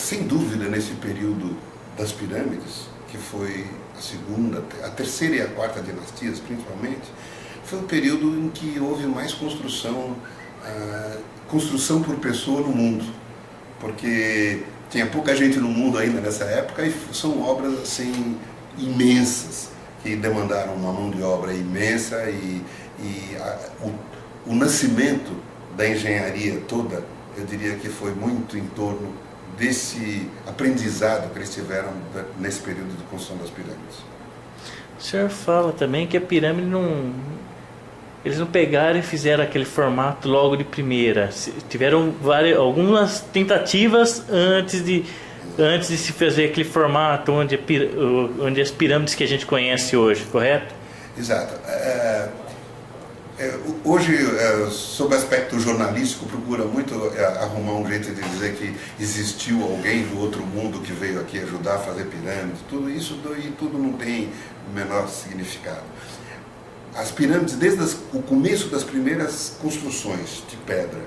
sem dúvida, nesse período das pirâmides, que foi a segunda, a terceira e a quarta dinastias, principalmente, foi o período em que houve mais construção por pessoa no mundo, porque tinha pouca gente no mundo ainda nessa época e são obras assim imensas, que demandaram uma mão de obra imensa o nascimento da engenharia toda, eu diria que foi muito em torno desse aprendizado que eles tiveram nesse período de construção das pirâmides. O senhor fala também que a pirâmide eles não pegaram e fizeram aquele formato logo de primeira. Tiveram algumas tentativas antes de se fazer aquele formato onde as pirâmides que a gente conhece hoje, correto? Exato. Hoje, sob o aspecto jornalístico, procura muito arrumar um jeito de dizer que existiu alguém do outro mundo que veio aqui ajudar a fazer pirâmides. Tudo isso tudo não tem o menor significado. As pirâmides, desde o começo das primeiras construções de pedra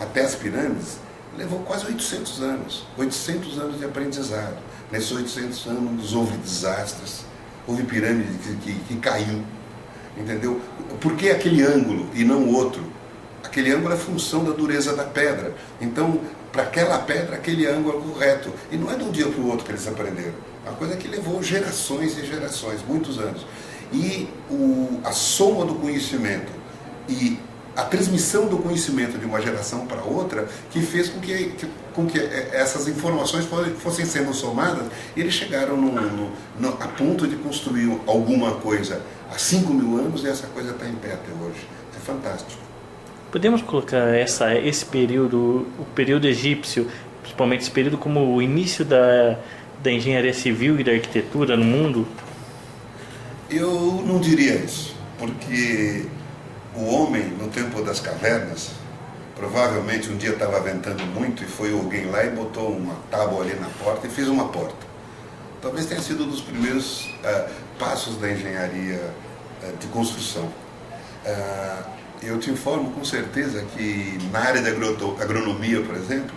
até as pirâmides, levou quase 800 anos. 800 anos de aprendizado. Nesses 800 anos houve desastres, houve pirâmide que caiu. Entendeu? Por que aquele ângulo e não o outro? Aquele ângulo é função da dureza da pedra. Então, para aquela pedra, aquele ângulo é correto. E não é de um dia para o outro que eles aprenderam. É uma coisa que levou gerações e gerações, muitos anos. E a soma do conhecimento e a transmissão do conhecimento de uma geração para outra que fez com que essas informações fossem sendo somadas e eles chegaram a ponto de construir alguma coisa há 5.000 anos e essa coisa está em pé até hoje. É fantástico. Podemos colocar esse período, o período egípcio, principalmente esse período, como o início da engenharia civil e da arquitetura no mundo? Eu não diria isso, porque o homem, no tempo das cavernas, provavelmente um dia estava ventando muito e foi alguém lá e botou uma tábua ali na porta e fez uma porta. Talvez tenha sido um dos primeiros passos da engenharia de construção. Eu te informo com certeza que na área de agronomia, por exemplo,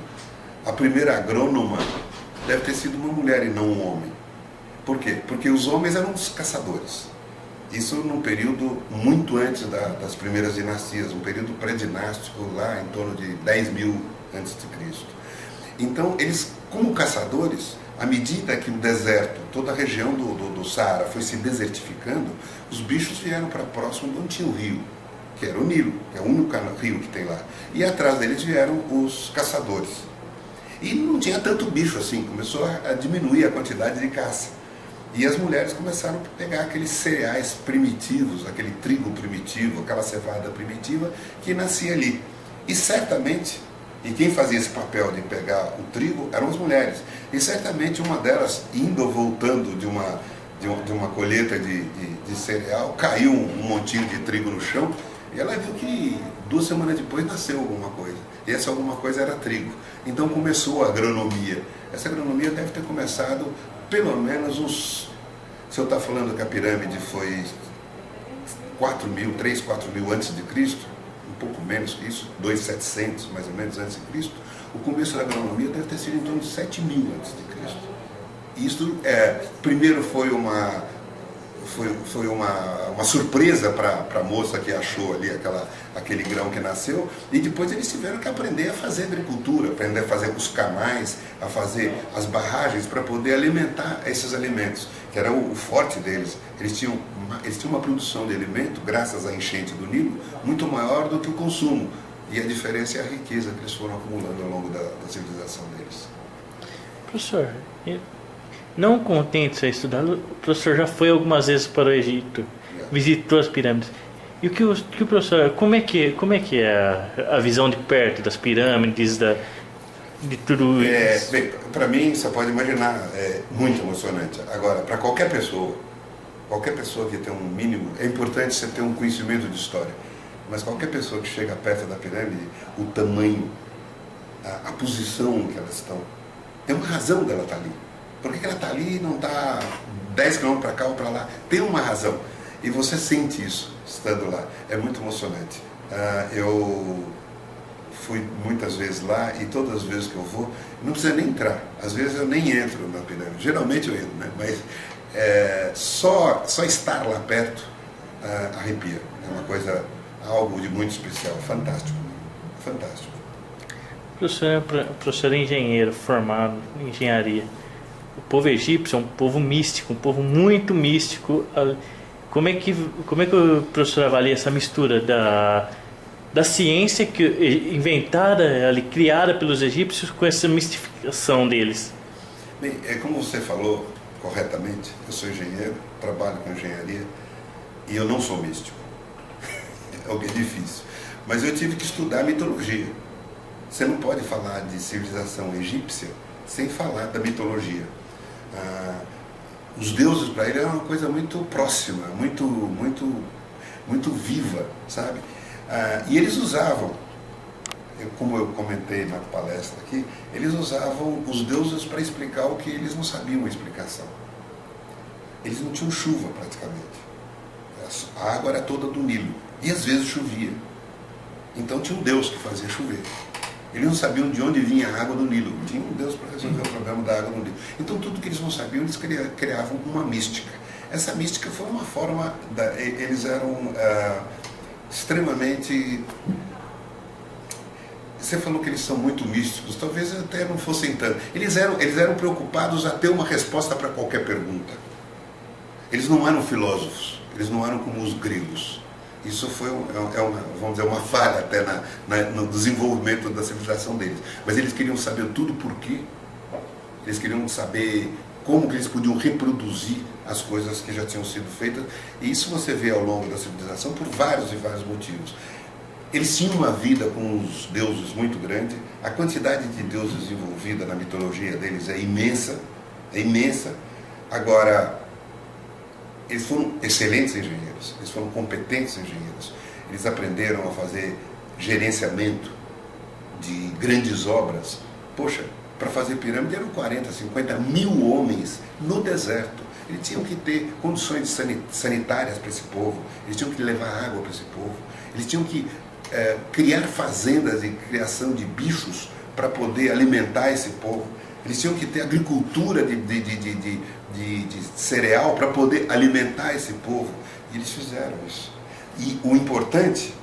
a primeira agrônoma deve ter sido uma mulher e não um homem. Por quê? Porque os homens eram os caçadores. Isso num período muito antes das primeiras dinastias, um período pré-dinástico lá em torno de 10.000 a.C. Então, eles, como caçadores, à medida que o deserto, toda a região do Saara foi se desertificando, os bichos vieram para próximo de onde tinha o rio, que era o Nilo, que é o único rio que tem lá. E atrás deles vieram os caçadores. E não tinha tanto bicho assim, começou a diminuir a quantidade de caça. E as mulheres começaram a pegar aqueles cereais primitivos, aquele trigo primitivo, aquela cevada primitiva que nascia ali. E certamente, e quem fazia esse papel de pegar o trigo eram as mulheres. E certamente uma delas, indo ou voltando de uma colheita de cereal, caiu um montinho de trigo no chão e ela viu que 2 semanas depois nasceu alguma coisa. E essa alguma coisa era trigo. Então começou a agronomia. Essa agronomia deve ter começado pelo menos se eu estou falando que a pirâmide foi 3, 4.000 antes de Cristo, um pouco menos que isso, 2.700 mais ou menos antes de Cristo, o começo da agronomia deve ter sido em torno de 7.000 antes de Cristo. Isso primeiro foi uma surpresa para a moça que achou ali aquele grão que nasceu, e depois eles tiveram que aprender a fazer agricultura, aprender a fazer os canais, a fazer as barragens para poder alimentar esses alimentos, que era o forte deles. Eles tinham uma produção de alimento, graças à enchente do Nilo, muito maior do que o consumo, e a diferença é a riqueza que eles foram acumulando ao longo da civilização deles. Professor, não contente em estudar, o professor já foi algumas vezes para o Egito, visitou as pirâmides. E o que o professor, como é que é a visão de perto das pirâmides, de tudo isso? Bem, para mim, você pode imaginar, é muito emocionante. Agora, para qualquer pessoa que tem um mínimo, é importante você ter um conhecimento de história, mas qualquer pessoa que chega perto da pirâmide, o tamanho, a posição que elas estão, tem uma razão dela estar ali. Por que ela está ali e não está 10 km para cá ou para lá? Tem uma razão. E você sente isso estando lá. É muito emocionante. Eu fui muitas vezes lá e todas as vezes que eu vou, não precisa nem entrar. Às vezes eu nem entro na pirâmide. Geralmente eu entro, né? Mas só estar lá perto arrepia. É uma coisa, algo de muito especial. Fantástico. Né? Fantástico. O professor é engenheiro, formado em engenharia. O povo egípcio é um povo místico, um povo muito místico. Como é que o professor avalia essa mistura da ciência inventada, ali, criada pelos egípcios, com essa mistificação deles? Bem, como você falou corretamente, eu sou engenheiro, trabalho com engenharia e eu não sou místico. É algo difícil. Mas eu tive que estudar mitologia. Você não pode falar de civilização egípcia sem falar da mitologia. Os deuses para ele eram uma coisa muito próxima, muito viva, sabe? E eles usavam, como eu comentei na palestra aqui, eles usavam os deuses para explicar o que eles não sabiam a explicação. Eles não tinham chuva praticamente. A água era toda do Nilo e às vezes chovia. Então tinha um deus que fazia chover. Eles não sabiam de onde vinha a água do Nilo. Tinha um Deus para resolver o problema da água do Nilo. Então tudo que eles não sabiam, eles criavam uma mística. Essa mística foi uma forma... Eles eram extremamente... Você falou que eles são muito místicos. Talvez até não fossem tanto. Eles eram preocupados a ter uma resposta para qualquer pergunta. Eles não eram filósofos. Eles não eram como os gregos. Isso foi vamos dizer, uma falha até no desenvolvimento da civilização deles. Mas eles queriam saber tudo por quê. Eles queriam saber como que eles podiam reproduzir as coisas que já tinham sido feitas. E isso você vê ao longo da civilização por vários e vários motivos. Eles tinham uma vida com os deuses muito grande. A quantidade de deuses envolvida na mitologia deles é imensa. É imensa. Agora... eles foram excelentes engenheiros, eles foram competentes engenheiros. Eles aprenderam a fazer gerenciamento de grandes obras. Poxa, para fazer pirâmide eram 40, 50 mil homens no deserto. Eles tinham que ter condições sanitárias para esse povo, eles tinham que levar água para esse povo, eles tinham que criar fazendas e criação de bichos para poder alimentar esse povo. Eles tinham que ter agricultura de cereal para poder alimentar esse povo. E eles fizeram isso. E o importante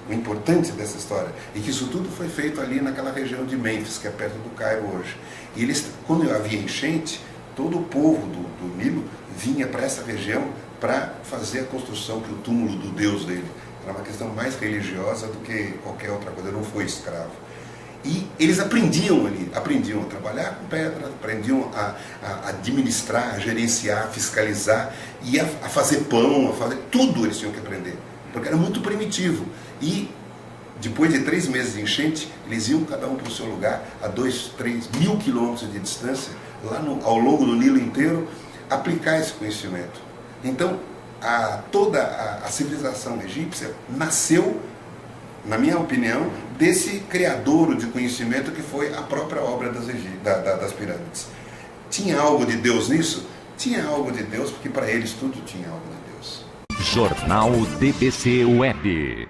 dessa história é que isso tudo foi feito ali naquela região de Mênfis, que é perto do Cairo hoje. E eles, quando havia enchente, todo o povo do Nilo vinha para essa região para fazer a construção, que o túmulo do Deus dele. Era uma questão mais religiosa do que qualquer outra coisa, não foi escravo. E eles aprendiam ali, aprendiam a trabalhar com pedra, aprendiam a administrar, a gerenciar, a fiscalizar, e a fazer pão, a fazer tudo eles tinham que aprender, porque era muito primitivo. E depois de 3 meses de enchente, eles iam cada um para o seu lugar, a 2, 3 mil quilômetros de distância, lá ao longo do Nilo inteiro, aplicar esse conhecimento. Então, toda a civilização egípcia nasceu, na minha opinião, desse criadouro de conhecimento que foi a própria obra das pirâmides. Tinha algo de Deus nisso? Tinha algo de Deus, porque para eles tudo tinha algo de Deus. Jornal DBC Web.